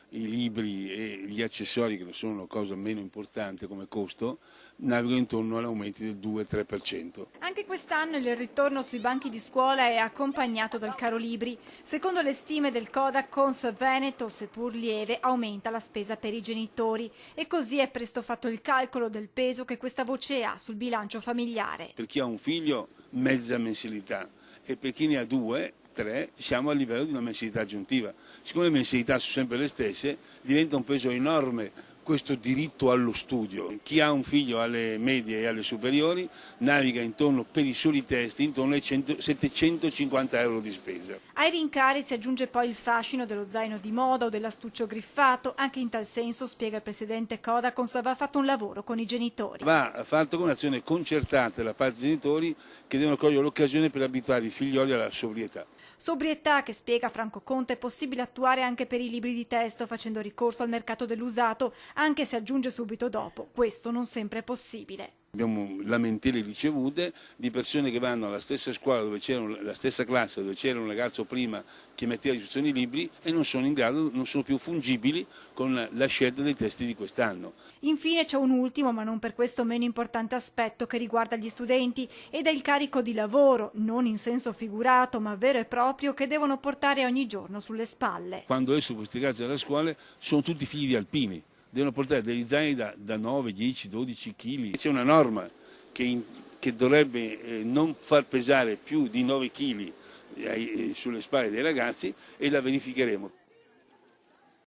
i libri e gli accessori, che non sono una cosa meno importante come costo, navigano intorno all'aumento del 2-3%. Anche quest'anno il ritorno sui banchi di scuola è accompagnato dal caro libri. Secondo le stime del Codacons Veneto, seppur lieve, aumenta la spesa per i genitori e così è presto fatto il calcolo del peso che questa voce ha sul bilancio familiare. Per chi ha un figlio, mezza mensilità, e per chi ne ha 2, 3, siamo a livello di una mensilità aggiuntiva. Siccome le mensilità sono sempre le stesse, diventa un peso enorme questo diritto allo studio. Chi ha un figlio alle medie e alle superiori naviga intorno, per i soli testi, intorno ai 750 euro di spesa. Ai rincari si aggiunge poi il fascino dello zaino di moda o dell'astuccio griffato. Anche in tal senso, spiega il presidente Codacons, va fatto un lavoro con i genitori. Va fatto con un'azione concertata da parte dei genitori, che devono cogliere l'occasione per abituare i figlioli alla sobrietà. Sobrietà che, spiega Franco Conte, è possibile attuare anche per i libri di testo, facendo ricorso al mercato dell'usato, anche se aggiunge subito dopo. Questo non sempre è possibile. Abbiamo lamentele ricevute di persone che vanno alla stessa scuola, dove c'era la stessa classe, dove c'era un ragazzo prima che metteva a disposizione i libri e non sono in grado, non sono più fungibili con la scelta dei testi di quest'anno. Infine c'è un ultimo, ma non per questo meno importante aspetto che riguarda gli studenti ed è il carico di lavoro, non in senso figurato ma vero e proprio, che devono portare ogni giorno sulle spalle. Quando escono questi ragazzi dalle scuole sono tutti figli di alpini. Devono portare degli zaini da 9, 10, 12 kg. C'è una norma che dovrebbe non far pesare più di 9 kg sulle spalle dei ragazzi e la verificheremo.